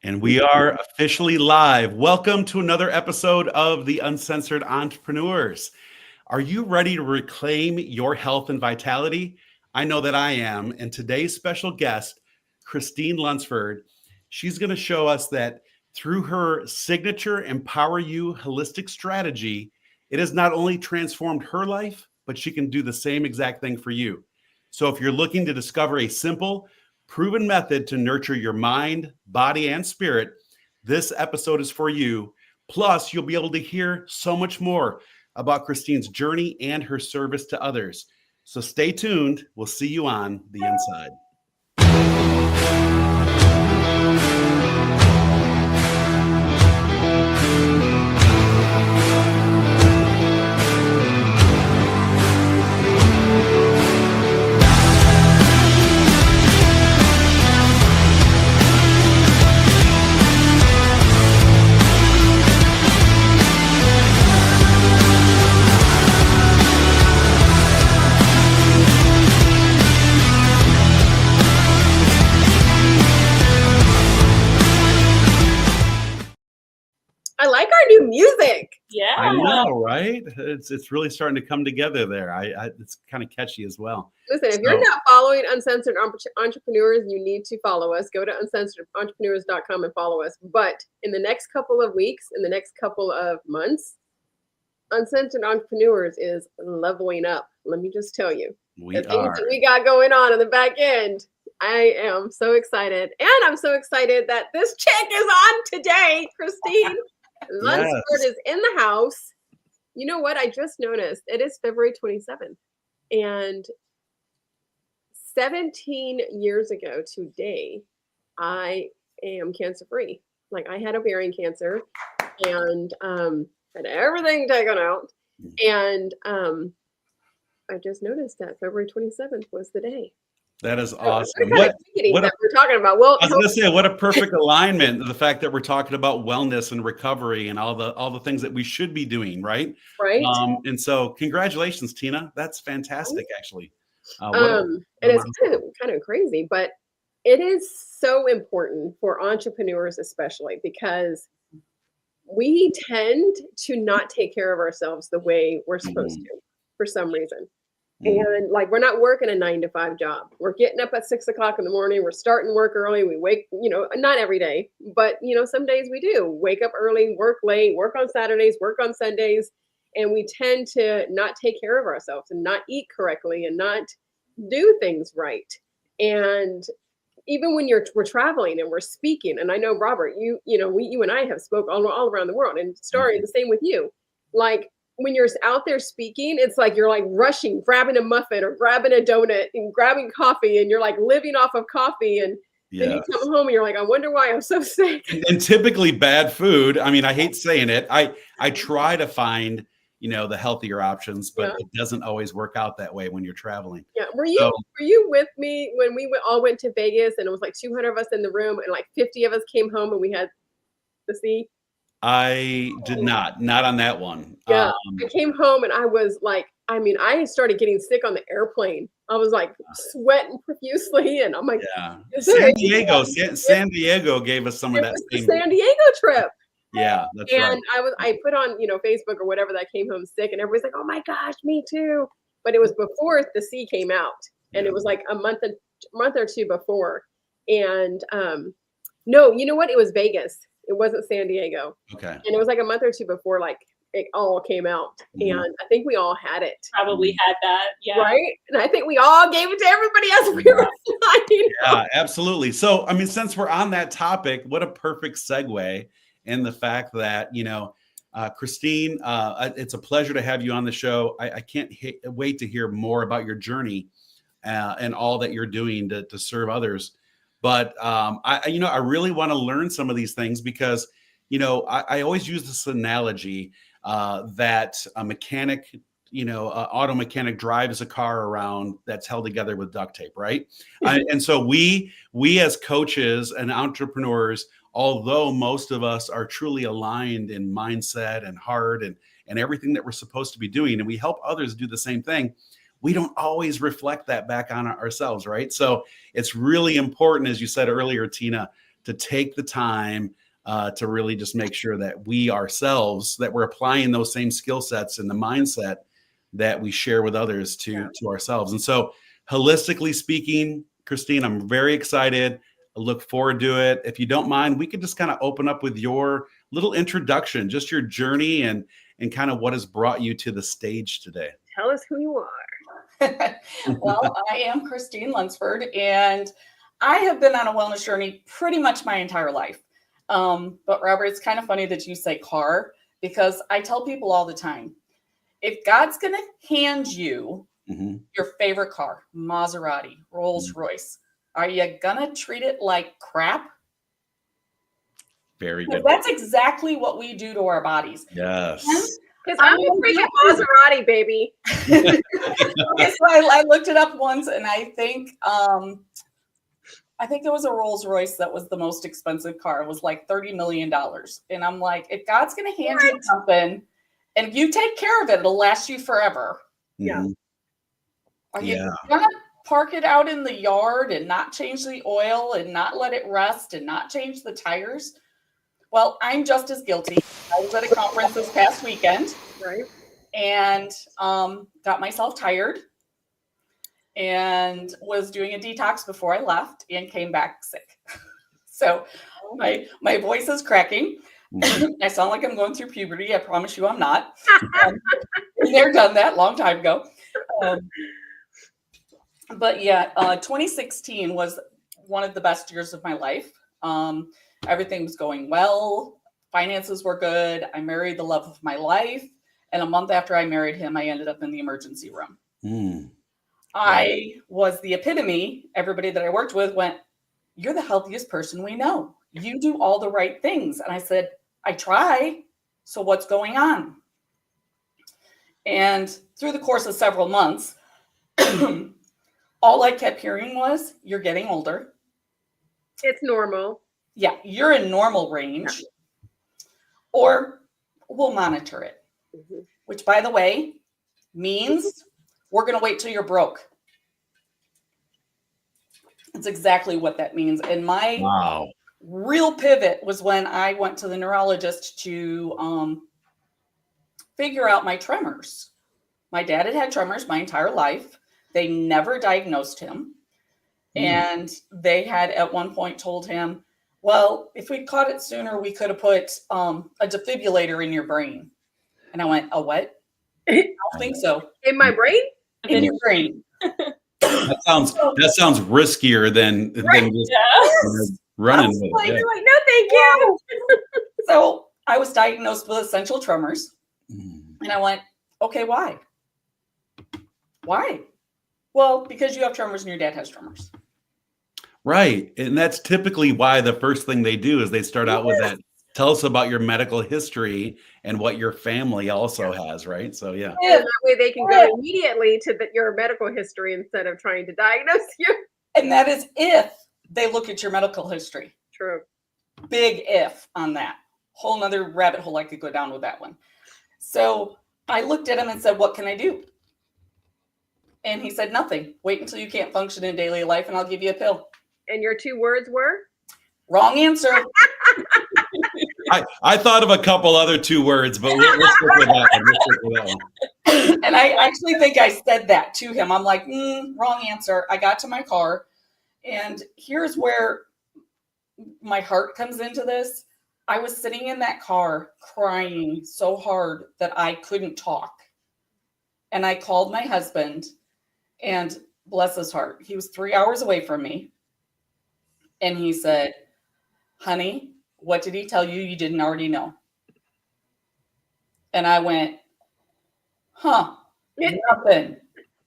And we are officially live. Welcome to another episode of the Uncensored Entrepreneurs. Are you ready to reclaim your health and vitality? I know that I am. And today's special guest, Christine Lunceford, she's going to show us that through her signature Empower You holistic strategy, it has not only transformed her life, but she can do the same exact thing for you. So if you're looking to discover a simple, proven method to nurture your mind, body, and spirit, this episode is for you. Plus, you'll be able to hear so much more about Christine's journey and her service to others. So stay tuned. We'll see you on the inside. I like our new music. Yeah, I know, right? It's really starting to come together there. It's kind of catchy as well. Listen, if you're not following Uncensored Entrepreneurs, you need to follow us. Go to uncensoredentrepreneurs.com and follow us. But in the next couple of weeks, in the next couple of months, Uncensored Entrepreneurs is leveling up. Let me just tell you. We the things are. that we got going on the back end. I am so excited. And I'm so excited that this chick is on today, Christine. Lunceford is in the house. You know what? I just noticed it is February 27th. And 17 years ago today, I am cancer free. Like I had ovarian cancer and had everything taken out. And I just noticed that February 27th was the day. That is awesome. What we're talking about? Well, I was going to say, what a perfect alignment. The fact that we're talking about wellness and recovery and all the things that we should be doing, right? Right. And so, congratulations, Tina. That's fantastic, actually. And it's kind of crazy, but it is so important for entrepreneurs, especially because we tend to not take care of ourselves the way we're supposed to for some reason. And like, we're not working a 9-to-5 job. We're getting up at 6 o'clock in the morning. We're starting work early. We wake, not every day, but some days we do wake up early, work late, work on Saturdays, work on Sundays. And we tend to not take care of ourselves and not eat correctly and not do things right. And even when we're traveling and we're speaking, and I know, Robert, you and I have spoke all around the world, and Starry, the same with you. Like, when you're out there speaking, it's like you're like rushing, grabbing a muffin or grabbing a donut and grabbing coffee, and you're like living off of coffee. And then you come home and you're like, I wonder why I'm so sick. And typically bad food. I mean, I hate saying it. I try to find, the healthier options, but it doesn't always work out that way when you're traveling. Yeah. Were you with me when we all went to Vegas and it was like 200 of us in the room and like 50 of us came home and we had the sea? I did not on that one. Yeah, I came home and I was like, I started getting sick on the airplane. I was like sweating profusely, and I'm like, San Diego gave us some of that. The San Diego trip. Yeah, that's right. And I put on Facebook or whatever that I came home sick, and everybody's like, oh my gosh, me too. But it was before the sea came out, and it was like a month or two before. And no, you know what? It was Vegas. It wasn't San Diego. Okay. And it was like a month or two before, like, it all came out. And I think we all had it. Probably had that. Yeah. Right? And I think we all gave it to everybody as we were flying. Yeah, absolutely. So, since we're on that topic, what a perfect segue in the fact that, Christine, it's a pleasure to have you on the show. I can't wait to hear more about your journey and all that you're doing to serve others. But I really want to learn some of these things because, I always use this analogy that a mechanic, auto mechanic drives a car around that's held together with duct tape, right? And so we as coaches and entrepreneurs, although most of us are truly aligned in mindset and heart and everything that we're supposed to be doing, and we help others do the same thing, we don't always reflect that back on ourselves, right? So it's really important, as you said earlier, Tina, to take the time to really just make sure that we ourselves, that we're applying those same skill sets and the mindset that we share with others to ourselves. And so holistically speaking, Christine, I'm very excited. I look forward to it. If you don't mind, we could just kind of open up with your little introduction, just your journey and kind of what has brought you to the stage today. Tell us who you are. Well, I am Christine Lunceford, and I have been on a wellness journey pretty much my entire life. But Robert, it's kind of funny that you say car, because I tell people all the time, if God's going to hand you your favorite car, Maserati, Rolls Royce, are you going to treat it like crap? Very good. That's exactly what we do to our bodies. Yes. Because I'm a freaking Maserati, baby. Okay, so I looked it up once, and I think it was a Rolls Royce that was the most expensive car. It was like $30 million. And I'm like, if God's going to hand you something and you take care of it, it'll last you forever. Yeah. Are you going to park it out in the yard and not change the oil and not let it rust and not change the tires? Well, I'm just as guilty. I was at a conference this past weekend, Right. and got myself tired and was doing a detox before I left and came back sick. So my voice is cracking. I sound like I'm going through puberty. I promise you I'm not. They're done that long time ago. But yeah, 2016 was one of the best years of my life. Everything was going well. Finances were good. I married the love of my life. And a month after I married him, I ended up in the emergency room. I was the epitome. Everybody that I worked with went, "You're the healthiest person we know. You do all the right things." And I said, "I try. So what's going on?" And through the course of several months, all I kept hearing was, "You're getting older. It's normal. Yeah, you're in normal range, or we'll monitor it." Which, by the way, means we're going to wait till you're broke. That's exactly what that means. And my real pivot was when I went to the neurologist to figure out my tremors. My dad had had tremors my entire life. They never diagnosed him. And they had at one point told him, "Well, if we'd caught it sooner, we could have put a defibrillator in your brain." And I went, "A what?" "I don't think so." In my brain? In your brain. That sounds riskier than just running with it. You're like, "No, thank you." So I was diagnosed with essential tremors. And I went, "Okay, why?" "Why?" "Well, because you have tremors and your dad has tremors." Right. And that's typically why the first thing they do is they start out with that. Tell us about your medical history and what your family also has, right? So, yeah. And that way they can go immediately to your medical history instead of trying to diagnose you. And that is if they look at your medical history. True. Big if on that. Whole nother rabbit hole I could go down with that one. So I looked at him and said, "What can I do?" And he said, "Nothing. Wait until you can't function in daily life and I'll give you a pill." And your 2 words were? Wrong answer. I thought of a couple other 2 words, but we'll stick with that one. And I actually think I said that to him. I'm like, wrong answer. I got to my car. And here's where my heart comes into this. I was sitting in that car crying so hard that I couldn't talk. And I called my husband, and bless his heart, he was 3 hours away from me. And he said, "Honey, what did he tell you didn't already know?" And I went, nothing.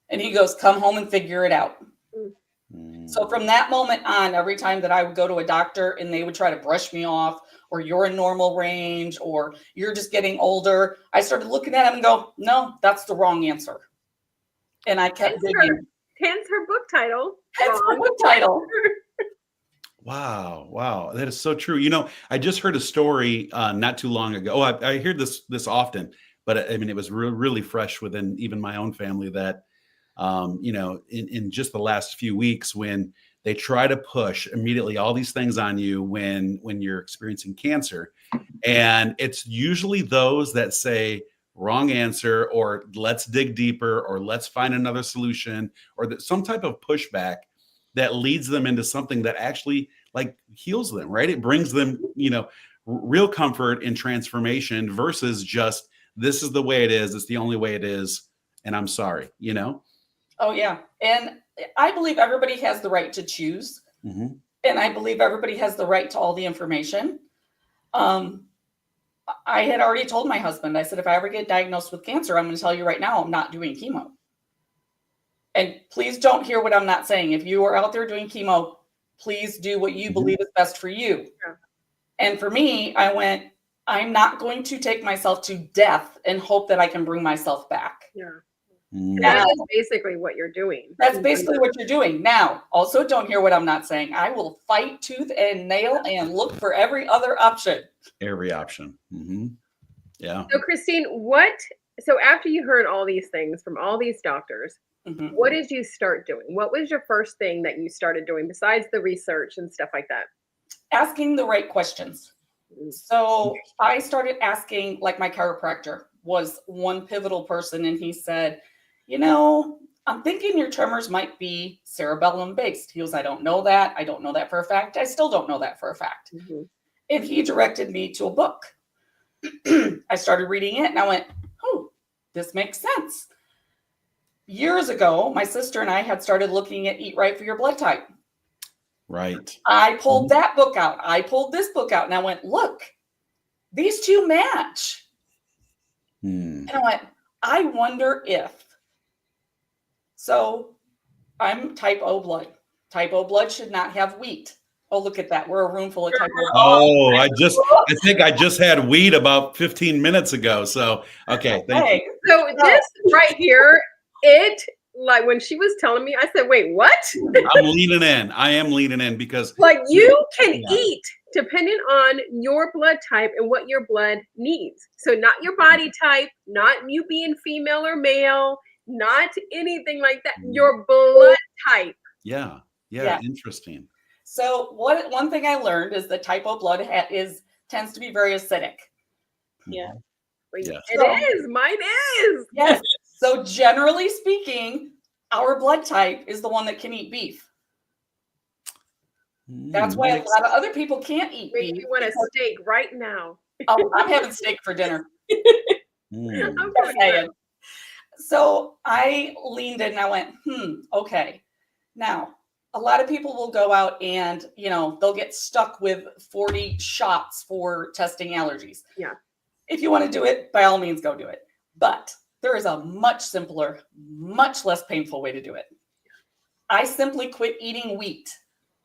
And he goes, "Come home and figure it out." So from that moment on, every time that I would go to a doctor and they would try to brush me off, or "You're in normal range," or "You're just getting older," I started looking at him and go, "No, that's the wrong answer." And I kept digging. Hence her book title. Hence her book title. Wow. That is so true. You know, I just heard a story not too long ago. I hear this often, but I mean, it was really fresh within even my own family that, in just the last few weeks when they try to push immediately all these things on you when you're experiencing cancer. And it's usually those that say wrong answer, or let's dig deeper, or let's find another solution, or that some type of pushback that leads them into something that actually like heals them, right? It brings them, real comfort and transformation versus just, this is the way it is. It's the only way it is. And I'm sorry, Oh, yeah. And I believe everybody has the right to choose. Mm-hmm. And I believe everybody has the right to all the information. I had already told my husband, I said, if I ever get diagnosed with cancer, I'm going to tell you right now, I'm not doing chemo. And please don't hear what I'm not saying. If you are out there doing chemo, please do what you believe is best for you. Yeah. And for me, I went, I'm not going to take myself to death and hope that I can bring myself back. Yeah. Mm. That is basically what you're doing. That's basically what you're doing. Now, also don't hear what I'm not saying. I will fight tooth and nail and look for every other option. Every option. Mm-hmm. Yeah. So Christine, so after you heard all these things from all these doctors, what did you start doing? What was your first thing that you started doing besides the research and stuff like that? Asking the right questions. So I started asking, like my chiropractor was one pivotal person, and he said, I'm thinking your tremors might be cerebellum based. He goes, I don't know that. I don't know that for a fact. I still don't know that for a fact. Mm-hmm. And he directed me to a book. I started reading it and I went, oh, this makes sense. Years ago, my sister and I had started looking at Eat Right for Your Blood Type. Right. I pulled that book out. I pulled this book out and I went, look, these two match. And I went, I wonder if. So I'm type O blood. Type O blood should not have wheat. Oh, look at that. We're a room full of type O. Oh, I think I just had wheat about 15 minutes ago. So, okay. Thank you. So this right here, like when she was telling me, I said, wait, what? I'm leaning in. I am leaning in because like you can eat depending on your blood type and what your blood needs. So not your body type, not you being female or male, not anything like that. Your blood type. Yeah. Interesting. So one thing I learned is that type O blood tends to be very acidic. Yeah. Yes. It is. Mine is. Yes. So generally speaking, our blood type is the one that can eat beef. That's why a lot of other people can't eat beef. Make me want a steak right now. Oh, I'm having steak for dinner. I'm saying. So I leaned in and I went, okay. Now, a lot of people will go out and, they'll get stuck with 40 shots for testing allergies. Yeah. If you want to do it, by all means, go do it. But there is a much simpler, much less painful way to do it. I simply quit eating wheat.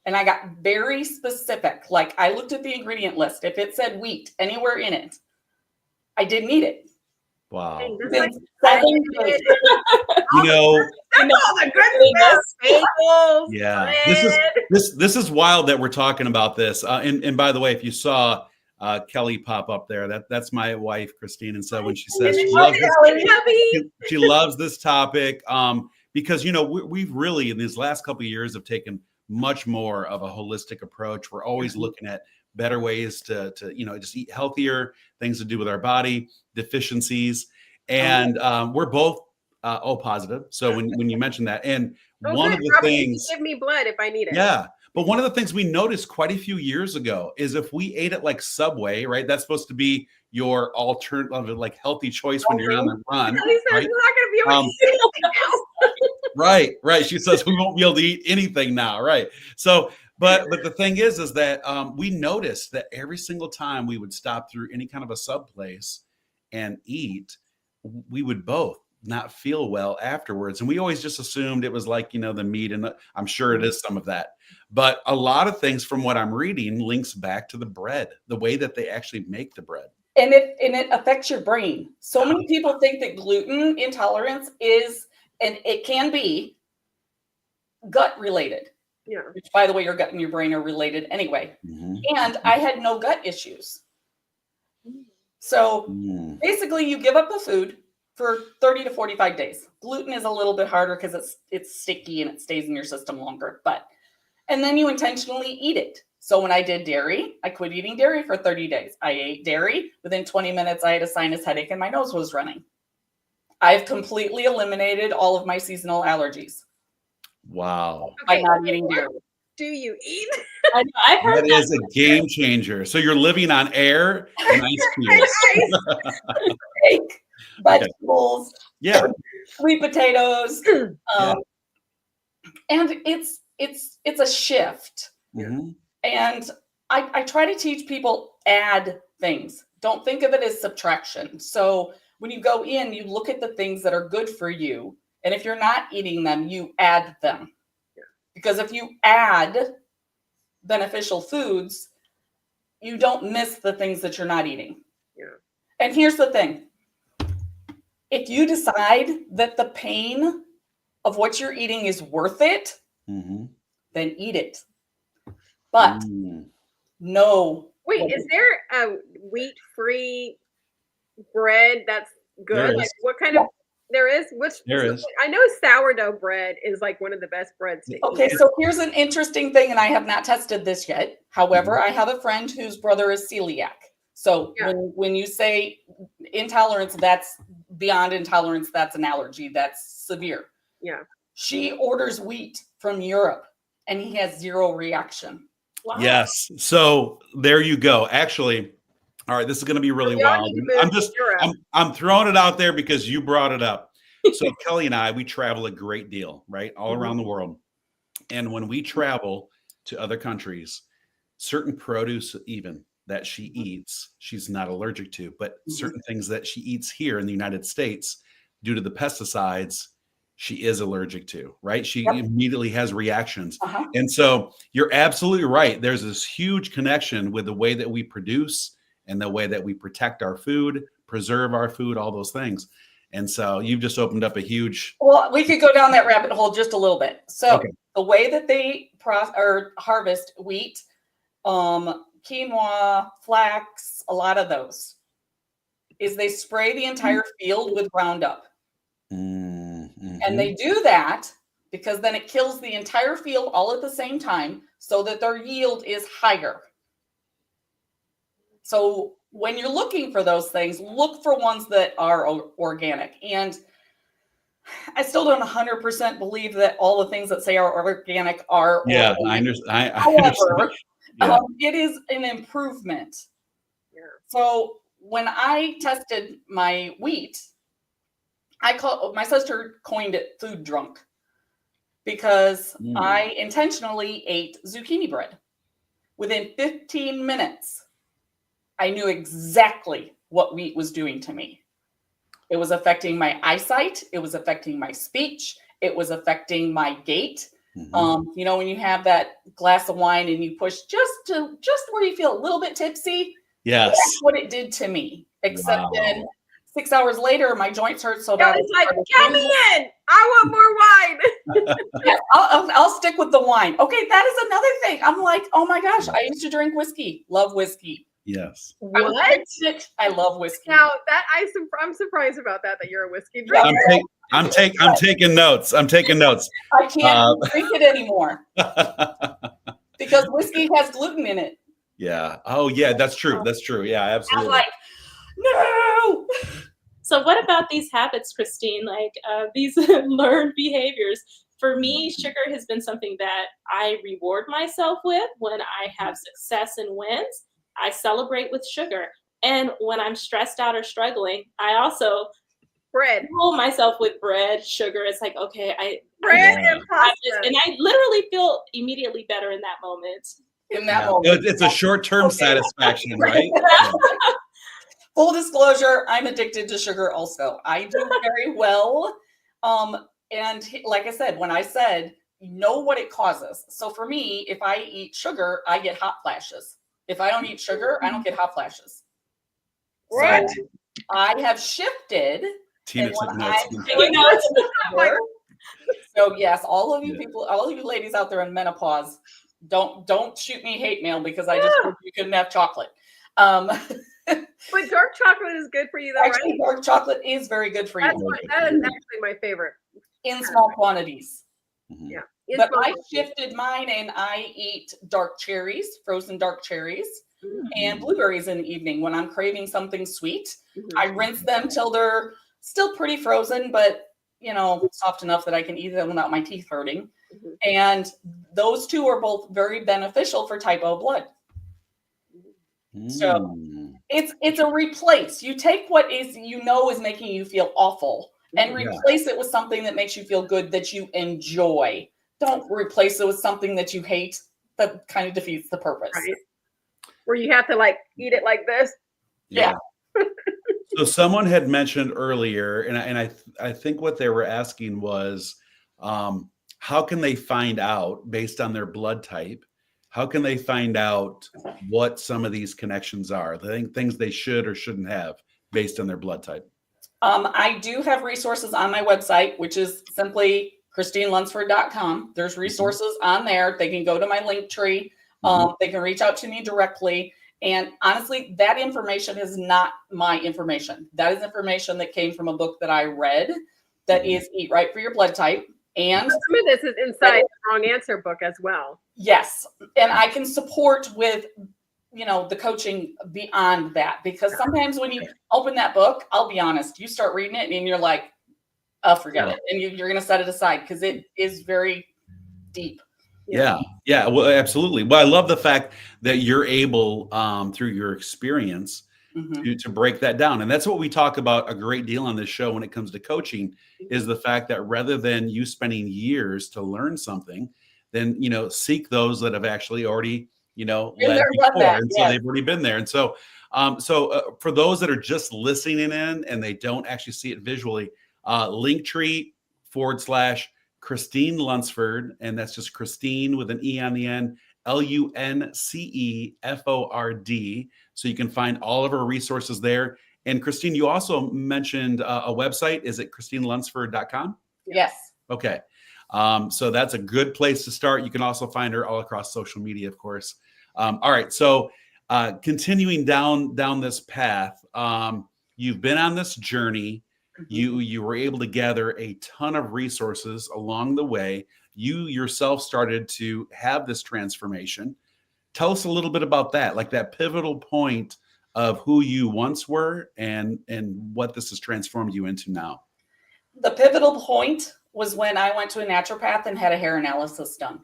And I got very specific. Like I looked at the ingredient list. If it said wheat anywhere in it, I didn't eat it. Wow. Like all the good stuff, bagels, yeah. bread. This is wild that we're talking about this. And by the way, if you saw Kelly pop up there, that's my wife, Christine. And so when she says she loves this topic, because we've really in these last couple of years have taken much more of a holistic approach. We're always looking at better ways to just eat healthier, things to do with our body, deficiencies. And we're both O positive. So when you mentioned that, and one of the things, give me blood if I need it. Yeah. But one of the things we noticed quite a few years ago is if we ate it like Subway, right? That's supposed to be your alternative, like healthy choice when you're on the run. He says right? we're not going to be able to eat anything else. Right. She says we won't be able to eat anything now. Right. So, but the thing is that we noticed that every single time we would stop through any kind of a sub place and eat, we would both not feel well afterwards. And we always just assumed it was like, the meat, and I'm sure it is some of that. But a lot of things from what I'm reading links back to the bread, the way that they actually make the bread. And it affects your brain. So many people think that gluten intolerance is, and it can be, gut related. Yeah. Which, by the way, your gut and your brain are related anyway. Mm-hmm. And I had no gut issues. So basically you give up the food for 30 to 45 days. Gluten is a little bit harder because it's sticky and it stays in your system longer. And then you intentionally eat it. So when I did dairy, I quit eating dairy for 30 days. I ate dairy. Within 20 minutes, I had a sinus headache and my nose was running. I've completely eliminated all of my seasonal allergies. Wow. By not eating dairy. Do you eat? I've heard That is a game changer. So you're living on air and ice cubes. Steak, vegetables, Yeah. sweet potatoes. Yeah. And it's a shift. Mhm. And I try to teach people add things. Don't think of it as subtraction. So when you go in, you look at the things that are good for you. And if you're not eating them, you add them. Because if you add beneficial foods, you don't miss the things that you're not eating. Yeah. And here's the thing. If you decide that the pain of what you're eating is worth it, Mhm. then eat it. But no. Wait, is there a wheat-free bread that's good? There Like is. what kind of there is? There is. I know sourdough bread is like one of the best breads to Okay, eat. so here's an interesting thing, and I have not tested this yet. However, I have a friend whose brother is celiac. So when you say intolerance, that's beyond intolerance, that's an allergy, that's severe. Yeah. She orders wheat from Europe and he has zero reaction. Wow. Yes. So there you go. Actually, all right, this is going to be really wild. I'm throwing it out there because you brought it up. So Kelly and I, we travel a great deal, right? All around the world. And when we travel to other countries, certain produce even that she eats, she's not allergic to, but certain things that she eats here in the United States, due to the pesticides, she is allergic to, right? She immediately has reactions. And so you're absolutely right. There's this huge connection with the way that we produce and the way that we protect our food, preserve our food, all those things. And so you've just opened up a huge... Well, we could go down that rabbit hole just a little bit. So the way that they harvest wheat, quinoa, flax, a lot of those, is they spray the entire field with Roundup. And they do that because then it kills the entire field all at the same time so that their yield is higher. So when you're looking for those things, look for ones that are organic. And I still don't 100% believe that all the things that say are organic are organic. I understand. However, it is an improvement. Yeah. So when I tested my wheat, my sister coined it food drunk because I intentionally ate zucchini bread. Within 15 minutes, I knew exactly what wheat was doing to me. It was affecting my eyesight. It was affecting my speech. It was affecting my gait. You know, when you have that glass of wine and you push just where you feel a little bit tipsy. Yes. That's what it did to me. Except then 6 hours later, my joints hurt so bad. It's like, count me in. I want more wine. Yeah, I'll stick with the wine. Okay, that is another thing. I'm like, oh my gosh, I used to drink whiskey. Love whiskey. Yes. What? I love whiskey. Now that I'm surprised about that you're a whiskey drinker. I'm taking notes. I'm taking notes. I can't drink it anymore because whiskey has gluten in it. Yeah. Oh, yeah. That's true. That's true. Yeah, absolutely. I'm like, no. So what about these habits, Christine? Like these learned behaviors? For me, sugar has been something that I reward myself with when I have success and wins. I celebrate with sugar. And when I'm stressed out or struggling, I also fuel myself with bread, sugar. It's like, okay, bread and pasta. And I literally feel immediately better in that moment. It's a short-term satisfaction, right? Full disclosure, I'm addicted to sugar also. I do very well. And like I said, when I said, know what it causes. So for me, if I eat sugar, I get hot flashes. If I don't eat sugar, I don't get hot flashes. What? So I have shifted. Tina took notes. So yes, all of you people, all of you ladies out there in menopause, don't shoot me hate mail because I just hope you couldn't have chocolate. But dark chocolate is good for you, though, actually, right? Dark chocolate is very good for you. That is actually my favorite. In small quantities. Yeah. But I shifted mine and I eat dark cherries, frozen dark cherries, and blueberries in the evening when I'm craving something sweet. I rinse them till they're still pretty frozen, but soft enough that I can eat them without my teeth hurting. And those two are both very beneficial for type O blood. So it's a replace. You take what is making you feel awful and replace it with something that makes you feel good, that you enjoy. Don't replace it with something that you hate. That kind of defeats the purpose. Right. Where you have to eat it like this. Yeah. So someone had mentioned earlier, and I think what they were asking was, how can they find out based on their blood type? How can they find out what some of these connections are? The things they should or shouldn't have based on their blood type. I do have resources on my website, which is simply ChristineLunceford.com. There's resources on there. They can go to my link tree. They can reach out to me directly. And honestly, that information is not my information. That is information that came from a book that I read that is Eat Right for Your Blood Type. And some of this is inside the Wrong Answer book as well. Yes. And I can support with, the coaching beyond that, because sometimes when you open that book, I'll be honest, you start reading it and you're like, oh, forget it. And you're going to set it aside because it is very deep. Yeah. Well, absolutely. Well, I love the fact that you're able, through your experience, to break that down. And that's what we talk about a great deal on this show when it comes to coaching, is the fact that rather than you spending years to learn something, then, seek those that have actually already, led before. And so they've already been there. And so, for those that are just listening in and they don't actually see it visually, Linktree/Christine Lunceford, and that's just Christine with an E on the end, LUNCEFORD. So you can find all of our resources there. And Christine, you also mentioned a website. Is it ChristineLunceford.com? Yes. Okay. So that's a good place to start. You can also find her all across social media, of course. All right. So continuing down this path, you've been on this journey. You were able to gather a ton of resources along the way. You yourself started to have this transformation. Tell us a little bit about that, like that pivotal point of who you once were and what this has transformed you into now. The pivotal point was when I went to a naturopath and had a hair analysis done.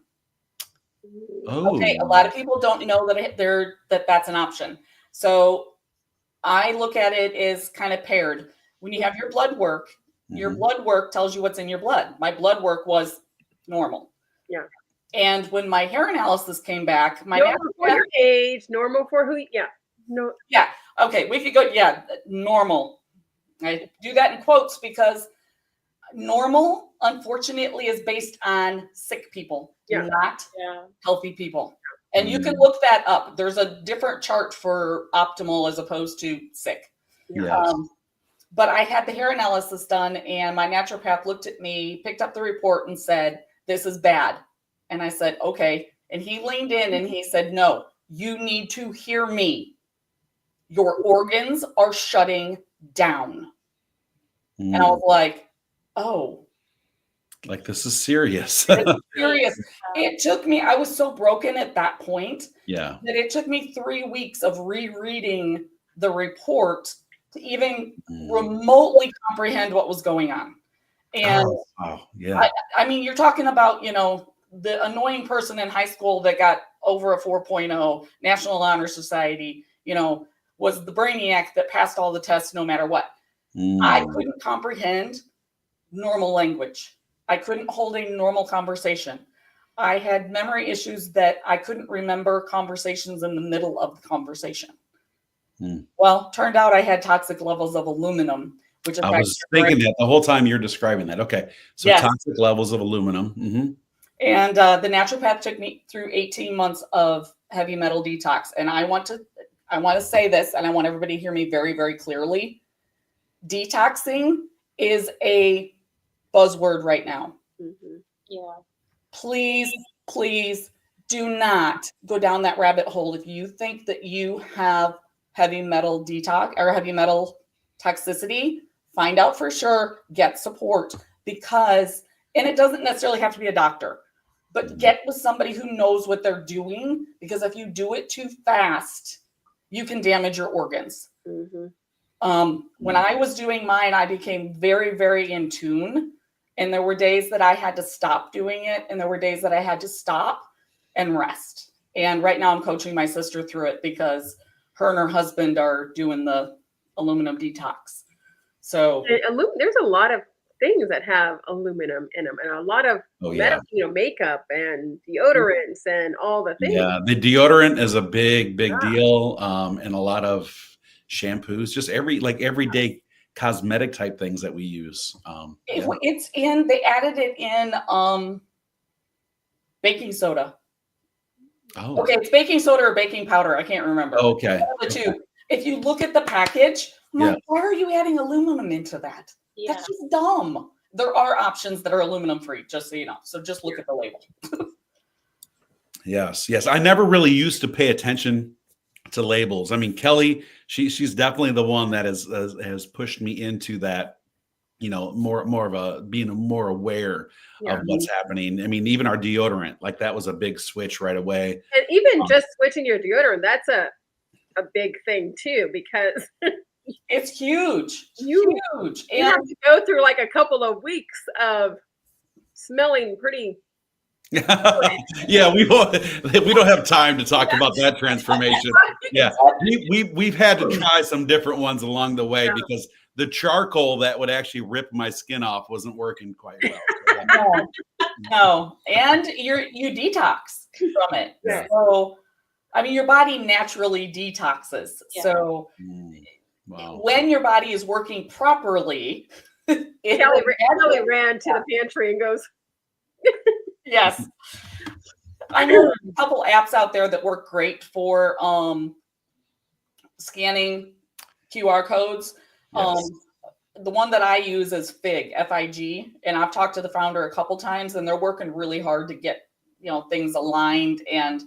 Oh. Okay, a lot of people don't know that that's an option. So I look at it as kind of paired. When you have your blood work, your blood work tells you what's in your blood. My blood work was normal. Yeah. And when my hair analysis came back, my normal for your age, normal for who? Yeah. No. Yeah. Okay. We could go. Yeah. Normal. I do that in quotes because normal, unfortunately, is based on sick people, not healthy people. And you can look that up. There's a different chart for optimal as opposed to sick. Yes. But I had the hair analysis done and my naturopath looked at me, picked up the report and said, this is bad. And I said, okay. And he leaned in and he said, no, you need to hear me. Your organs are shutting down. And I was like, oh. Like, this is serious. It's serious. It took me, I was so broken at that point. Yeah. That it took me 3 weeks of rereading the report to even remotely comprehend what was going on. And I mean, you're talking about, the annoying person in high school that got over a 4.0, National Honor Society, was the brainiac that passed all the tests no matter what. I couldn't comprehend normal language. I couldn't hold a normal conversation. I had memory issues that I couldn't remember conversations in the middle of the conversation. Well, turned out I had toxic levels of aluminum, which I was thinking that the whole time you're describing that. Okay. So toxic levels of aluminum. And the naturopath took me through 18 months of heavy metal detox. And I want to say this, and I want everybody to hear me very, very clearly. Detoxing is a buzzword right now. Yeah. Please, please do not go down that rabbit hole. If you think that you have heavy metal detox or heavy metal toxicity, find out for sure, get support, because, and it doesn't necessarily have to be a doctor. but get with somebody who knows what they're doing, because if you do it too fast, you can damage your organs. When I was doing mine, I became very, very in tune. And there were days that I had to stop doing it. And there were days that I had to stop and rest. And right now I'm coaching my sister through it because her and her husband are doing the aluminum detox. So there's a lot of things that have aluminum in them, and a lot of makeup and deodorants and all the things. Yeah, the deodorant is a big deal, and a lot of shampoos, just everyday cosmetic type things that we use. It's in. They added it in baking soda. Oh, okay. It's baking soda or baking powder. I can't remember. Okay. The two. If you look at the package, I'm like, why are you adding aluminum into that? Yeah. That's just dumb. There are options that are aluminum free, just so you know. So just look at the label. Yes. I never really used to pay attention to labels. I mean, Kelly, she's definitely the one that has pushed me into that, more of a being more aware of what's happening. I mean, even our deodorant, like that was a big switch right away. And even just switching your deodorant, that's a big thing too, because it's huge. You have to go through like a couple of weeks of smelling pretty. Yeah, we don't have time to talk about that transformation. Yeah, we've had to try some different ones along the way because the charcoal that would actually rip my skin off wasn't working quite well. No, and you detox from it. Yeah. So, I mean, your body naturally detoxes. Yeah. So. Wow. When your body is working properly, Kelly ran to the pantry and goes, yes. I know a couple apps out there that work great for scanning QR codes. Yes. The one that I use is FIG, F-I-G, and I've talked to the founder a couple times, and they're working really hard to get things aligned and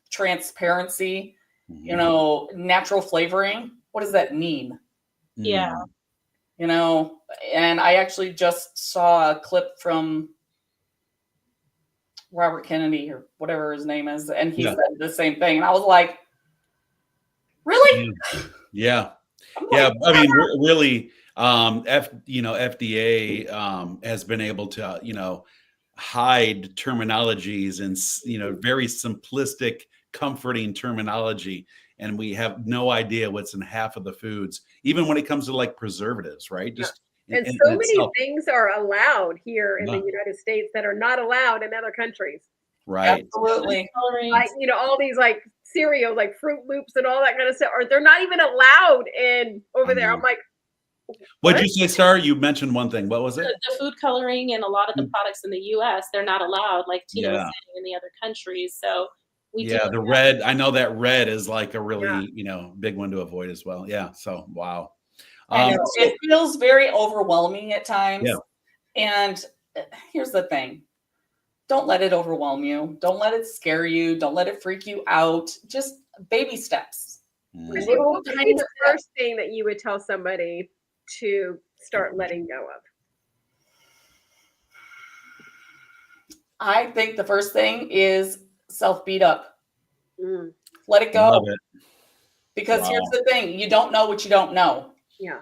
transparency, natural flavoring. What does that mean? Yeah. And I actually just saw a clip from Robert Kennedy or whatever his name is, and he said the same thing. And I was like, really? Yeah. I mean, really, FDA has been able to, hide terminologies and, very simplistic, comforting terminology. And we have no idea what's in half of the foods, even when it comes to like preservatives, right? So many things are allowed here in the United States that are not allowed in other countries. Right. Absolutely. Like, all these like cereals, like Fruit Loops and all that kind of stuff, or they're not even allowed over there. I'm like, what'd you say, Star? You mentioned one thing. What was it? The food coloring and a lot of the products in the US, they're not allowed, like Tina was saying, in the other countries. So the red. I know that red is like a really, big one to avoid as well. Yeah. So, wow. It feels very overwhelming at times. Yeah. And here's the thing. Don't let it overwhelm you. Don't let it scare you. Don't let it freak you out. Just baby steps. What would be the first thing that you would tell somebody to start letting go of? I think the first thing is self-beat up. Let it go. Love it. Because here's the thing. You don't know what you don't know. Yeah.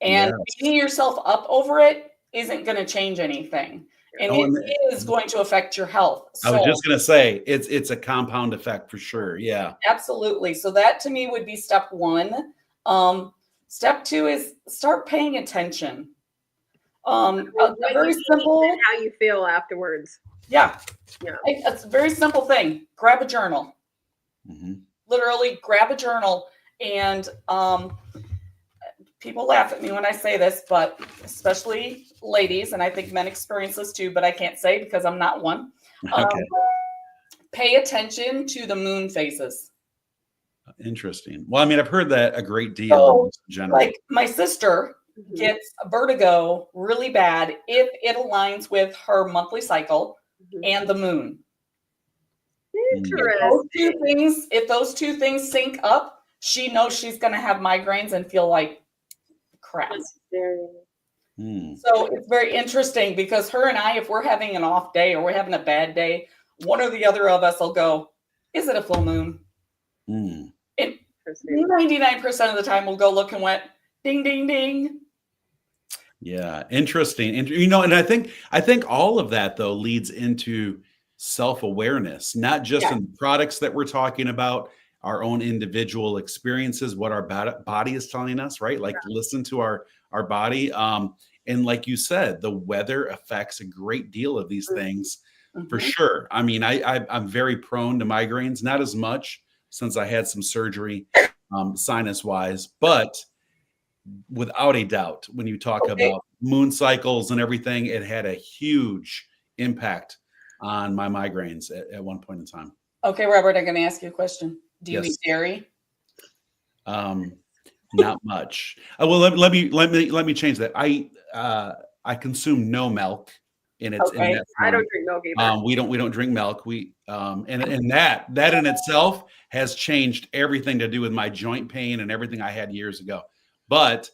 And beating yourself up over it isn't going to change anything. And it is going to affect your health. So, I was just going to say, it's a compound effect for sure. Yeah. Absolutely. So that to me would be step one. Step two is start paying attention. A very simple. How you feel afterwards. Yeah. It's a very simple thing. Grab a journal. Literally grab a journal. And people laugh at me when I say this, but especially ladies, and I think men experience this too, but I can't say because I'm not one. Pay attention to the moon phases. Interesting. Well, I mean, I've heard that a great deal in general. Like my sister gets vertigo really bad if it aligns with her monthly cycle and the moon. Interesting. If those two things sync up, she knows she's going to have migraines and feel like crap. So it's very interesting because her and I, if we're having an off day or we're having a bad day, one or the other of us will go, is it a full moon? And 99% of the time we'll go look and went, ding, ding, ding. Yeah, interesting. And you know, and I think all of that though leads into self-awareness, not just in the products that we're talking about, our own individual experiences, what our body is telling us, right? Like listen to our body. And like you said, the weather affects a great deal of these things for sure. I mean, I'm very prone to migraines, not as much since I had some surgery, sinus wise, but without a doubt, when you talk about moon cycles and everything, it had a huge impact on my migraines at one point in time. Okay, Robert, I'm going to ask you a question. Do you eat dairy? Not much. Well, let me change that. I consume no milk in its. Okay. In I don't drink milk either. We don't drink milk. We and that in itself has changed everything to do with my joint pain and everything I had years ago. But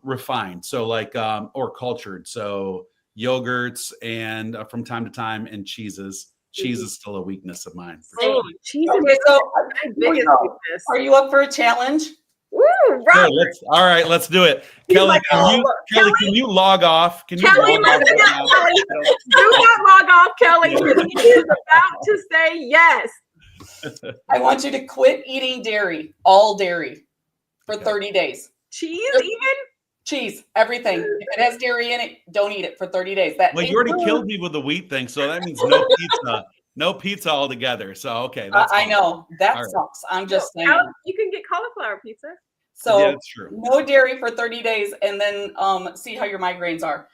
refined, so like or cultured, so yogurts and from time to time, and cheeses. Cheese is still a weakness of mine. Oh, cheese is so my biggest weakness. Are you up for a challenge? Woo, Robert. All right, let's do it. Kelly, like, Kelly, can you log off? Can you Kelly, log off? Kelly, do not log off, Kelly. He is about to say yes. I want you to quit eating dairy, all dairy, for 30 days. Cheese, even? Cheese, everything. If it has dairy in it, don't eat it for 30 days. Well, you already killed me with the wheat thing, so that means no pizza. No pizza altogether. So okay, that's I know that sucks. I'm just saying. You can get cauliflower pizza. So yeah, that's true. No dairy for 30 days, and then see how your migraines are.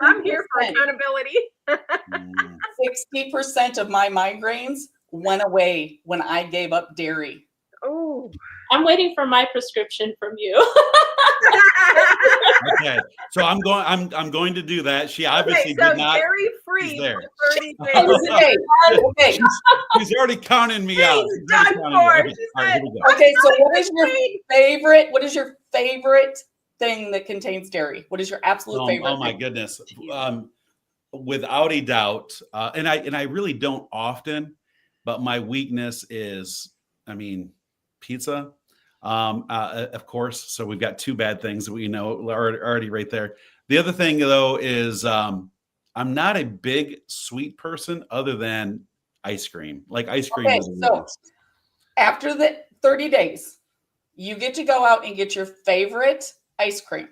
I'm here for accountability. 60% of my migraines went away when I gave up dairy. Oh, I'm waiting for my prescription from you. Okay, so I'm going to do that. She obviously did not. Dairy free there. for 30 days. Okay. She's already counting me out. Done for. Okay, so what is your favorite? What is your favorite thing that contains dairy? What is your absolute favorite? Oh my goodness. Without a doubt, and I really don't often, but my weakness is, I mean, pizza. Of course. So we've got two bad things that we know already right there. The other thing though is I'm not a big sweet person other than ice cream. Like ice cream. Okay, so after the 30 days, you get to go out and get your favorite ice cream.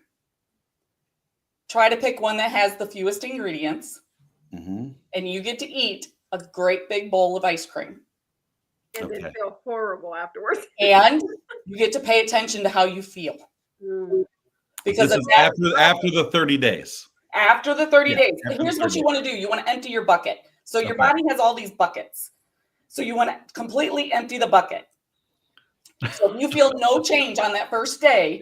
Try to pick one that has the fewest ingredients, and you get to eat a great big bowl of ice cream. And then feel horrible afterwards. And you get to pay attention to how you feel. Because this is after the 30 days. After the 30 days. Here's what you want to do. You want to empty your bucket. So your body has all these buckets. So you want to completely empty the bucket. So if you feel no change on that first day,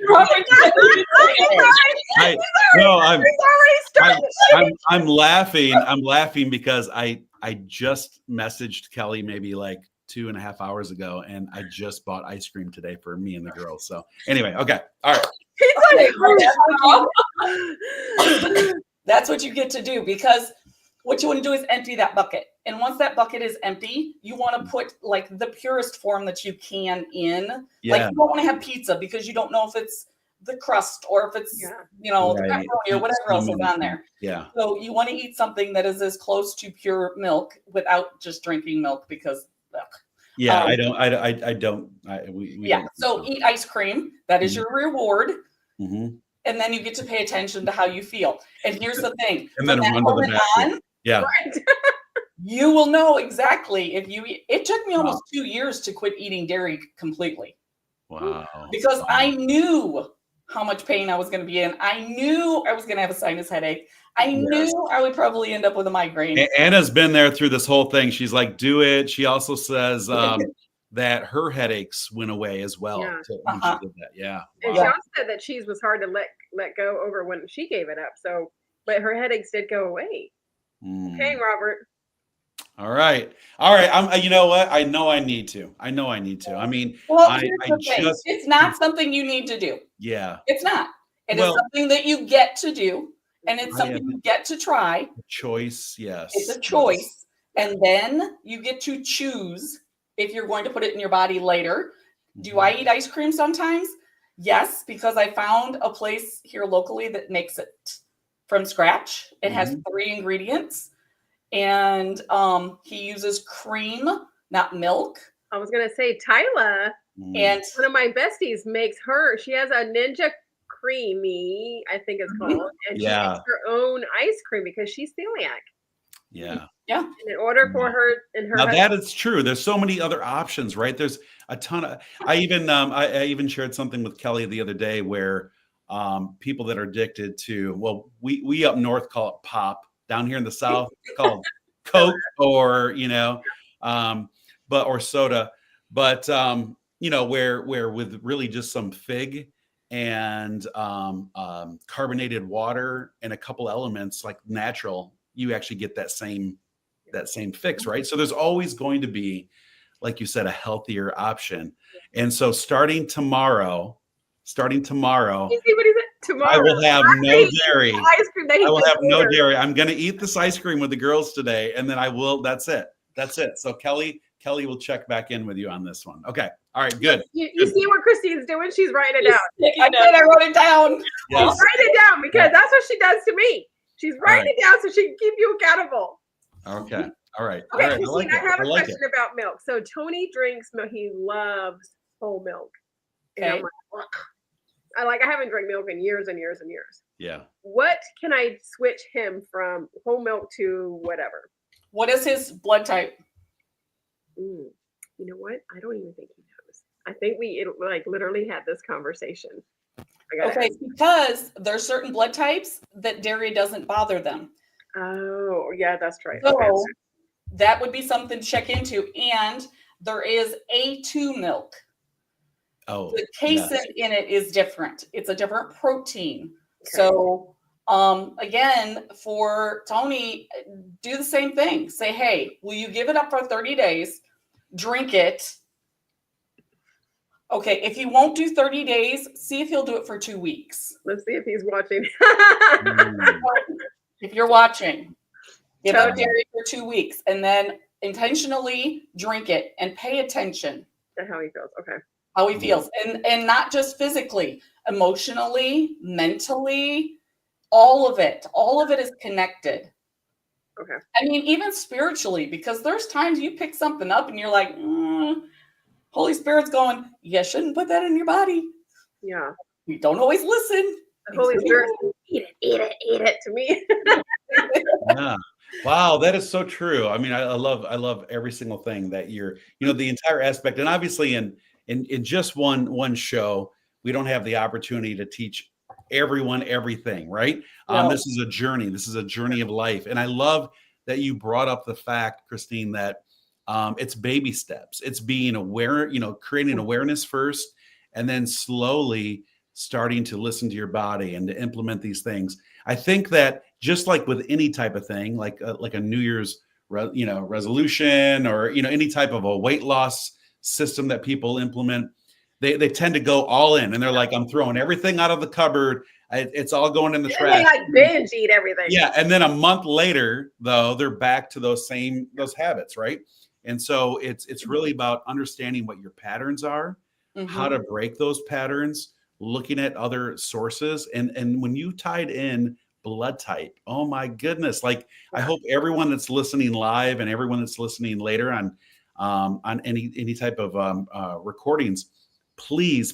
I'm laughing. I'm laughing because I just messaged Kelly maybe like 2.5 hours ago, and I just bought ice cream today for me and the girls. So anyway, okay, all right. That's what you get to do, because what you want to do is empty that bucket. And once that bucket is empty, you want to put like the purest form that you can in. Yeah. Like you don't want to have pizza because you don't know if it's the crust or if it's, the pepperoni or whatever else is on there. Yeah. So you want to eat something that is as close to pure milk without just drinking milk, because yeah, so eat ice cream. That is your reward. And then you get to pay attention to how you feel. And here's the thing. And then run to the bathroom. Yeah. You will know exactly if you eat. It took me almost 2 years to quit eating dairy completely. Wow. Because I knew how much pain I was going to be in. I knew I was going to have a sinus headache. I knew I would probably end up with a migraine. Anna's been there through this whole thing. She's like, do it. She also says that her headaches went away as well when she did that. Yeah. And she also said that cheese was hard to let go over when she gave it up. So, but her headaches did go away. Okay, Robert. All right. You know what? I know I need to. I mean, well, it's not something you need to do. Yeah. It's not. It is something that you get to do, and it's something you get to try. Choice, yes. It's a choice. And then you get to choose if you're going to put it in your body later. Do I eat ice cream sometimes? Yes, because I found a place here locally that makes it from scratch. It has 3 ingredients, and he uses cream, not milk. I was gonna say Tyla, and one of my besties makes her. She has a Ninja Creamy, I think it's called, and she makes her own ice cream because she's celiac. Yeah. And in order for her and her now that is true. There's so many other options, right? There's a ton of. I even shared something with Kelly the other day where people that are addicted to, well, we up north call it pop. Down here in the south, it's called Coke or or soda. But where with really just some fig and carbonated water and a couple elements like natural, you actually get that same fix, right? So there's always going to be, like you said, a healthier option. And so starting tomorrow, you see what he said? Tomorrow, I will have no dairy. Ice cream that he I will have no ordered. dairy. I'm going to eat this ice cream with the girls today, and then I will. That's it. So Kelly will check back in with you on this one. Okay. All right. Good. You see what Christine's doing? She's writing it down. I wrote it down. Yes. She's writing it down because that's what she does to me. She's writing it down so she can keep you accountable. Okay. All right. Okay, all right. Christine, I have a like question about milk. So Tony drinks milk. He loves whole milk. Okay. And I'm like, ugh. I haven't drank milk in years and years and years. Yeah. What can I switch him from whole milk to whatever? What is his blood type? You know what? I don't even think he knows. I think we literally had this conversation. Okay, because there's certain blood types that dairy doesn't bother them. Oh, yeah, that's right. So okay. that would be something to check into. And there is A2 milk. Oh, the casein in it is different. It's a different protein. Okay. So again, for Tony, do the same thing. Say, hey, will you give it up for 30 days? Drink it. Okay, if he won't do 30 days, see if he'll do it for 2 weeks. Let's see if he's watching. If you're watching, give up dairy for 2 weeks and then intentionally drink it and pay attention to how he feels. Okay. How he feels. And not just physically, emotionally, mentally, all of it. All of it is connected. Okay. I mean, even spiritually, because there's times you pick something up and you're like, Holy Spirit's going, you shouldn't put that in your body. Yeah. We don't always listen. The Holy Spirit, eat it to me. Yeah. Wow, that is so true. I mean, I love every single thing that you're, the entire aspect. And obviously in just one show, we don't have the opportunity to teach everyone everything, right? No. This is a journey. This is a journey of life. And I love that you brought up the fact, Christine, that it's baby steps. It's being aware, creating awareness first, and then slowly starting to listen to your body and to implement these things. I think that just like with any type of thing, like a New Year's, resolution, or any type of a weight loss system that people implement, they tend to go all in, and they're like, I'm throwing everything out of the cupboard. It's all going in the trash. They binge eat everything. Yeah, and then a month later, though, they're back to those habits, right? And so it's really about understanding what your patterns are, how to break those patterns, looking at other sources. And when you tied in blood type, oh my goodness. Like, I hope everyone that's listening live and everyone that's listening later on any type of recordings, please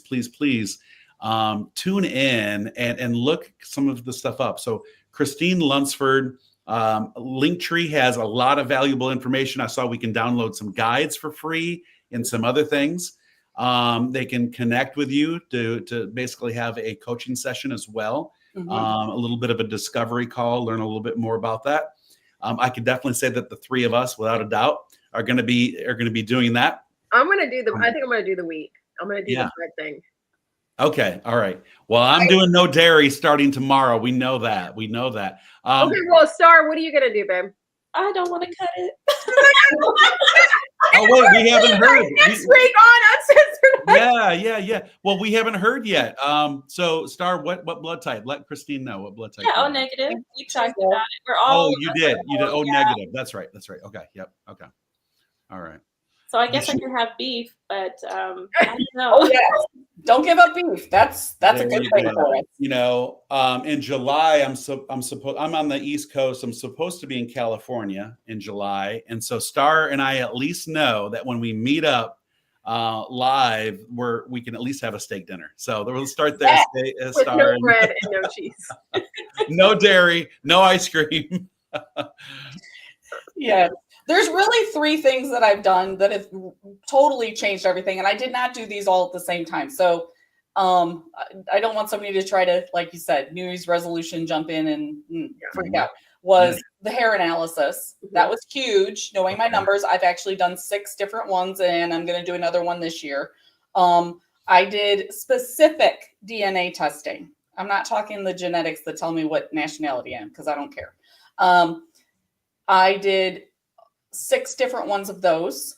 tune in and look some of the stuff up. So Christine Lunceford, Linktree has a lot of valuable information. I saw we can download some guides for free and some other things. They can connect with you to basically have a coaching session as well. A little bit of a discovery call, learn a little bit more about that. I could definitely say that the three of us, without a doubt, are going to be doing that. I think I'm going to do the week. I'm going to do the bread thing. Okay. All right. Well, I'm doing no dairy starting tomorrow. We know that. Okay. Well, Star, what are you going to do, babe? I don't want to cut it. Oh, wait, we haven't heard. Next week on Uncensored. Yeah. Yeah. Well, we haven't heard yet. So Star, what blood type? Let Christine know what blood type. Yeah, O negative. We talked about it. We're all. Oh, you did. Oh, negative. That's right. Okay. Yep. Okay. All right. So I guess I can have beef, but I don't know. Oh yes, don't give up beef. That's a good thing for us. You know, in July, I'm on the East Coast. I'm supposed to be in California in July, and so Star and I at least know that when we meet up live, we can at least have a steak dinner. So we'll start there. With Star, no bread and no cheese, no dairy, no ice cream. Yeah. There's really 3 things that I've done that have totally changed everything. And I did not do these all at the same time. So I don't want somebody to try to, like you said, New Year's resolution, jump in and freak out. Was the hair analysis. That was huge. Knowing my numbers, I've actually done 6 different ones, and I'm going to do another one this year. I did specific DNA testing. I'm not talking the genetics that tell me what nationality I am, because I don't care. I did 6 different ones of those.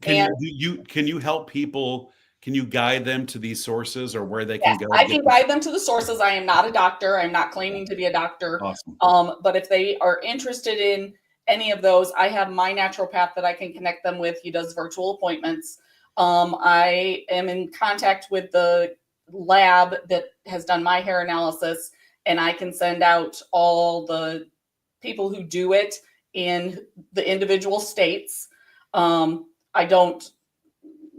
Can you help people? Can you guide them to these sources or where they can go? I can guide them to the sources. I am not a doctor. I'm not claiming to be a doctor. Awesome. But if they are interested in any of those, I have my naturopath that I can connect them with. He does virtual appointments. I am in contact with the lab that has done my hair analysis, and I can send out all the people who do it in the individual states. I don't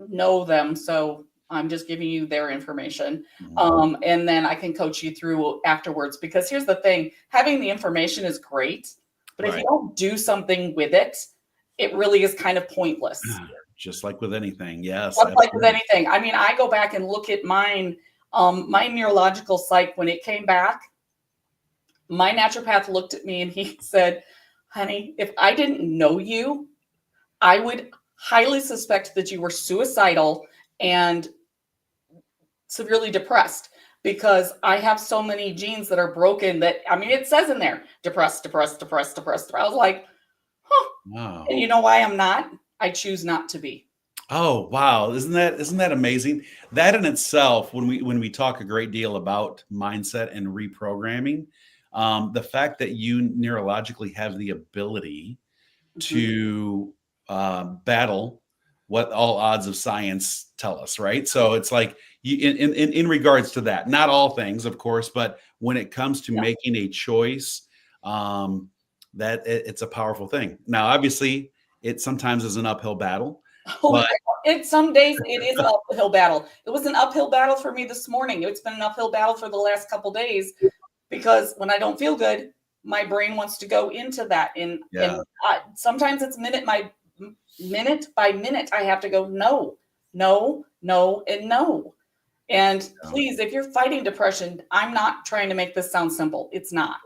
know them, so I'm just giving you their information. And then I can coach you through afterwards, because here's the thing, having the information is great, but if you don't do something with it, it really is kind of pointless. Just like with anything. Yes. Just like with anything. I mean, I go back and look at mine, my neurological psych, when it came back, my naturopath looked at me and he said, honey, if I didn't know you, I would highly suspect that you were suicidal and severely depressed, because I have so many genes that are broken that, I mean, it says in there, depressed. I was like, huh. Wow. And you know why I'm not? I choose not to be. Oh, wow. Isn't that amazing? That in itself, when we talk a great deal about mindset and reprogramming, the fact that you neurologically have the ability to battle what all odds of science tell us, right? So it's like in regards to that, not all things, of course, but when it comes to making a choice, that it's a powerful thing. Now, obviously, it sometimes is an uphill battle. But some days it is an uphill battle. It was an uphill battle for me this morning. It's been an uphill battle for the last couple of days, because when I don't feel good, my brain wants to go into that. And sometimes it's minute by minute, I have to go, no, and no. And please, if you're fighting depression, I'm not trying to make this sound simple. It's not.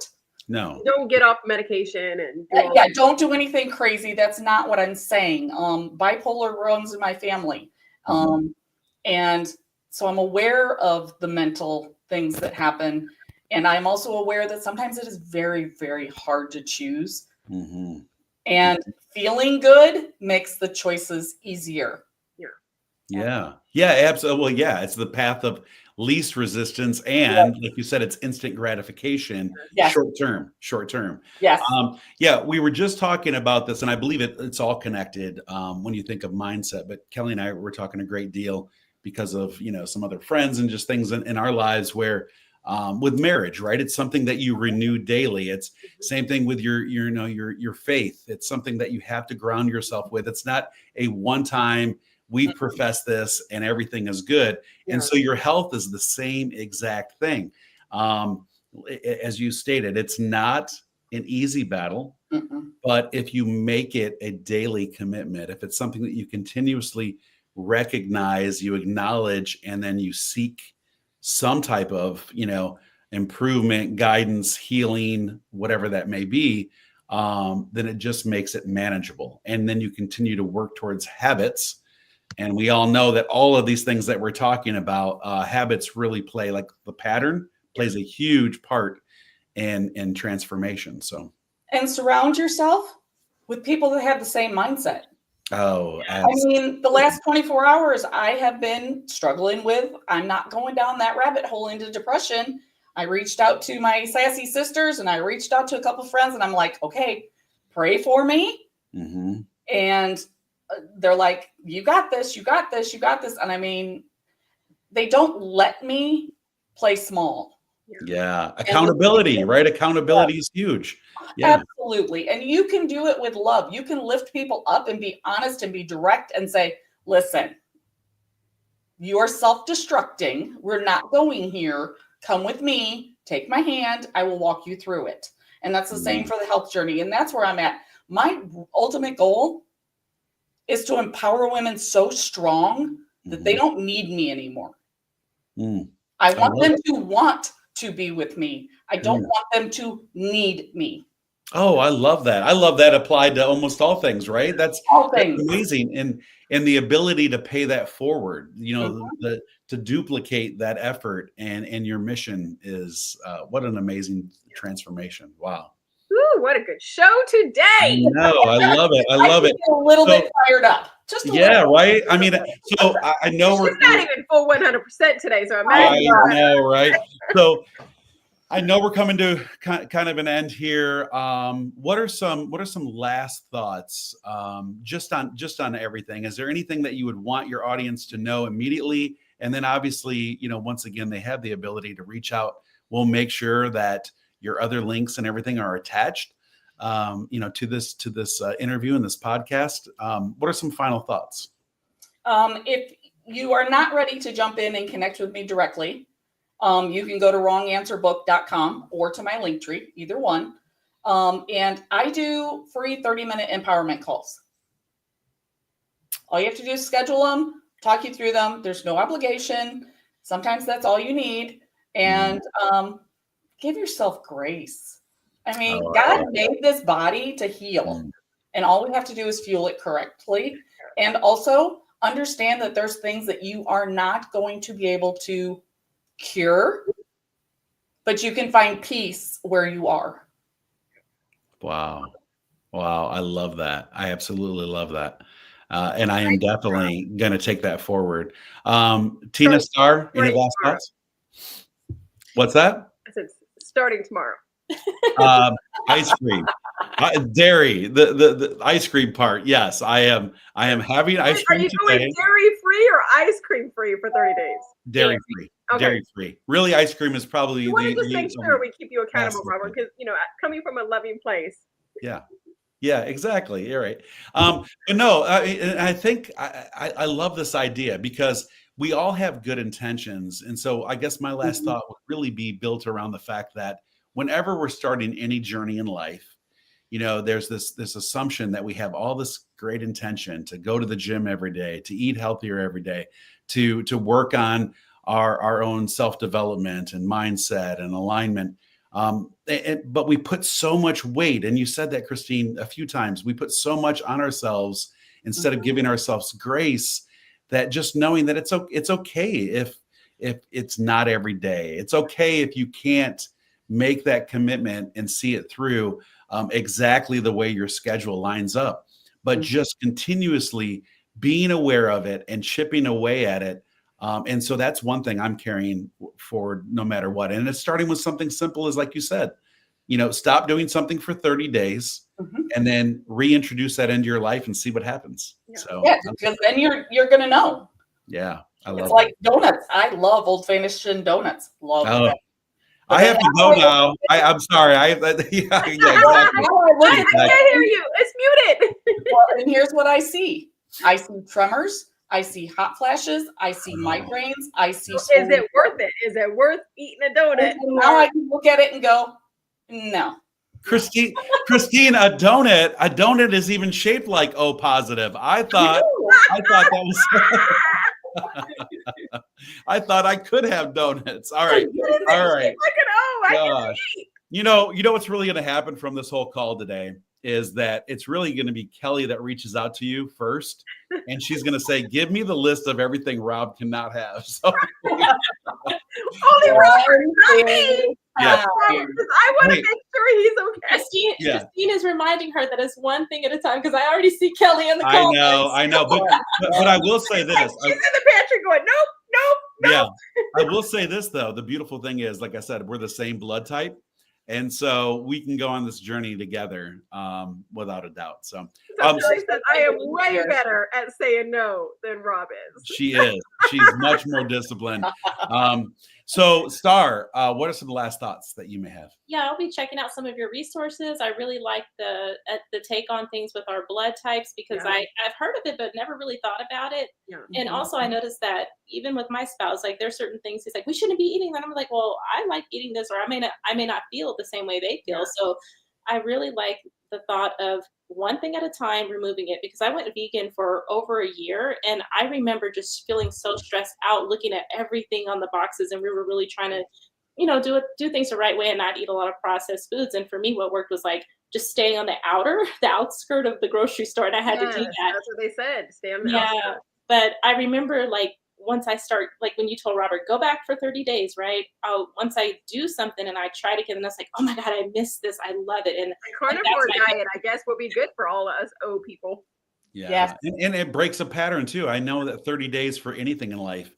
No. Don't get off medication and don't do anything crazy. That's not what I'm saying. Bipolar runs in my family. And so I'm aware of the mental things that happen. And I'm also aware that sometimes it is very, very hard to choose. And feeling good makes the choices easier. Yeah, absolutely. Well, yeah, it's the path of least resistance, and like you said, it's instant gratification, short term. Yes. We were just talking about this, and I believe it's all connected when you think of mindset. But Kelly and I were talking a great deal because of some other friends and just things in our lives where with marriage, right? It's something that you renew daily. It's same thing with your faith. It's something that you have to ground yourself with. It's not a one-time, we profess this and everything is good. And so your health is the same exact thing. As you stated, it's not an easy battle, but if you make it a daily commitment, if it's something that you continuously recognize, you acknowledge, and then you seek some type of, improvement, guidance, healing, whatever that may be, then it just makes it manageable. And then you continue to work towards habits. And we all know that all of these things that we're talking about, habits really play, like the pattern plays a huge part in transformation. So, and surround yourself with people that have the same mindset. Oh, I mean, the last 24 hours I have been struggling with, I'm not going down that rabbit hole into depression. I reached out to my sassy sisters and I reached out to a couple friends and I'm like, okay, pray for me. Mm-hmm. And they're like, you got this, you got this, you got this. And I mean, they don't let me play small. Yeah. Accountability, right? Accountability is huge. Yeah. Absolutely. And you can do it with love. You can lift people up and be honest and be direct and say, listen, you're self-destructing. We're not going here. Come with me. Take my hand. I will walk you through it. And that's the same for the health journey. And that's where I'm at. My ultimate goal is to empower women so strong that they don't need me anymore. I want them to want to be with me. I don't want them to need me. Oh, I love that. I love that applied to almost all things, right? That's amazing. And the ability to pay that forward, to duplicate that effort and your mission is what an amazing transformation. Wow. Ooh, what a good show today. No, I love it. I love it. A little bit fired up. Just a little. Right? I mean, so I know She's not even full 100% today, so I know, right? So I know we're coming to kind of an end here. What are some last thoughts just on everything? Is there anything that you would want your audience to know immediately? And then obviously, once again, they have the ability to reach out. We'll make sure that your other links and everything are attached, to this interview and this podcast. What are some final thoughts? If you are not ready to jump in and connect with me directly, you can go to wronganswerbook.com or to my Linktree, either one. And I do free 30-minute empowerment calls. All you have to do is schedule them, talk you through them. There's no obligation. Sometimes that's all you need. And give yourself grace. I mean, God made this body to heal. And all we have to do is fuel it correctly. And also understand that there's things that you are not going to be able to cure, but you can find peace where you are. Wow. I love that. I absolutely love that. And I am definitely going to take that forward. Tina Starr, any last thoughts? What's that? I said starting tomorrow. Ice cream, dairy, the ice cream part. Yes, I am having ice cream. Are you today. going dairy free or ice cream free for 30 days? Dairy free. Okay. Dairy free. Really, ice cream is probably. You want to just make sure we keep you accountable, Robert, because coming from a loving place. Yeah, exactly. You're right. But no, I think I love this idea because we all have good intentions, and so I guess my last thought would really be built around the fact that whenever we're starting any journey in life, there's this assumption that we have all this great intention to go to the gym every day, to eat healthier every day, to work on our own self-development and mindset and alignment. But we put so much weight, and you said that, Christine, a few times, we put so much on ourselves instead of giving ourselves grace, that just knowing that it's okay if it's not every day. It's okay if you can't make that commitment and see it through exactly the way your schedule lines up, but just continuously being aware of it and chipping away at it. And so that's one thing I'm carrying forward no matter what. And it's starting with something simple as, like you said, stop doing something for 30 days and then reintroduce that into your life and see what happens. So because then you're going to know. Yeah. I love it's like donuts. I love old-fashioned donuts. Love them. I have to go now. I'm sorry. Exactly. I can't hear you. It's muted. Well, and here's what I see. I see tremors. I see hot flashes. I see migraines. I see. Is it worth it? Is it worth eating a donut? Now I can look at it and go, no. Christine, a donut is even shaped like O positive. I thought that was. I thought I could have donuts. All right. Gosh. You know what's really going to happen from this whole call today is that it's really going to be Kelly that reaches out to you first, and she's going to say, "Give me the list of everything Rob cannot have." So, only Robert, not me. Yeah. I want to Hey. make sure he's okay. Christine is reminding her that it's one thing at a time because I already see Kelly in the comments. I know, but I will say this. She's in the pantry going, nope. Yeah, I will say this though. The beautiful thing is, like I said, we're the same blood type, and so we can go on this journey together, without a doubt. So, Kelly says, I am way better at saying no than Rob is. she is. She's much more disciplined. So, Star, what are some last thoughts that you may have? Yeah, I'll be checking out some of your resources. I really like the take on things with our blood types because I've heard of it but never really thought about it. Yeah. And also I noticed that even with my spouse, like there's certain things he's like, we shouldn't be eating that. I'm like, well, I like eating this, or I may not feel the same way they feel. So I really like the thought of one thing at a time, removing it, because I went vegan for over a year and I remember just feeling so stressed out looking at everything on the boxes, and we were really trying to do things the right way and not eat a lot of processed foods. And for me, what worked was like just staying on the outskirt of the grocery store, and I had to do that. That's what they said. Stay on the outskirt. But I remember like once I start, like when you told Robert, go back for 30 days, right? Once I do something and I try to get, and I was like, oh my God, I miss this. I love it. And the carnivore diet, I guess, would be good for all of us O people. Yeah. Yes. And it breaks a pattern too. I know that 30 days for anything in life,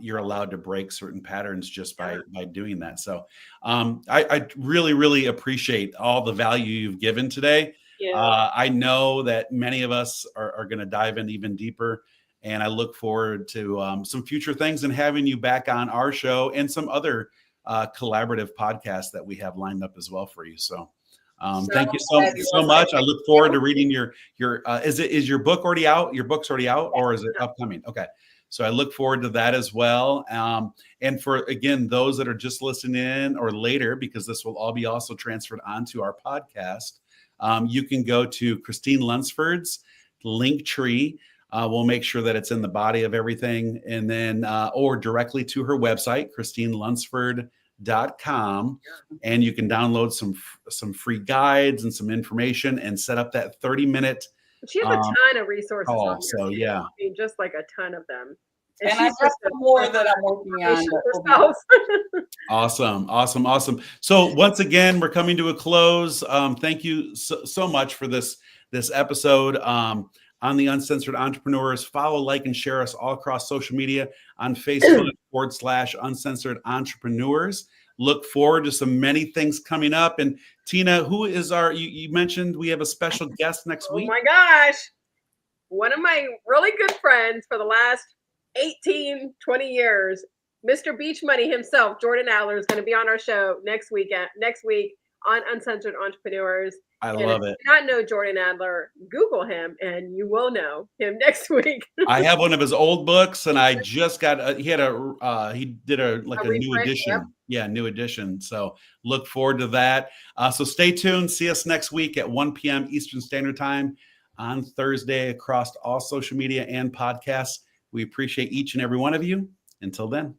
you're allowed to break certain patterns just by doing that. So I really, really appreciate all the value you've given today. Yeah. I know that many of us are going to dive in even deeper. And I look forward to some future things and having you back on our show and some other collaborative podcasts that we have lined up as well for you. So thank you so much. I look forward to reading your is your book already out? Your book's already out, or is it upcoming? Okay. So I look forward to that as well. And for, again, those that are just listening in or later, because this will all be also transferred onto our podcast, you can go to Christine Lunceford's Linktree. We'll make sure that it's in the body of everything, and then or directly to her website, ChristineLunceford.com, and you can download some free guides and some information and set up that 30-minute. She has a ton of resources on here. So yeah, I mean, just like a ton of them. And I have some more that I'm working on. Awesome. So once again, we're coming to a close. Thank you so much for this episode. On the Uncensored Entrepreneurs. Follow, like, and share us all across social media on Facebook /Uncensored Entrepreneurs. Look forward to some many things coming up. And Tina, who is you mentioned we have a special guest next week. Oh my gosh. One of my really good friends for the last 18, 20 years, Mr. Beach Money himself, Jordan Adler, is going to be on our show next week on Uncensored Entrepreneurs. I love it. If you not know Jordan Adler, Google him and you will know him next week. I have one of his old books, and I just got he did a new edition. Yep. Yeah, new edition. So look forward to that. So stay tuned. See us next week at 1 p.m. Eastern Standard Time on Thursday across all social media and podcasts. We appreciate each and every one of you. Until then.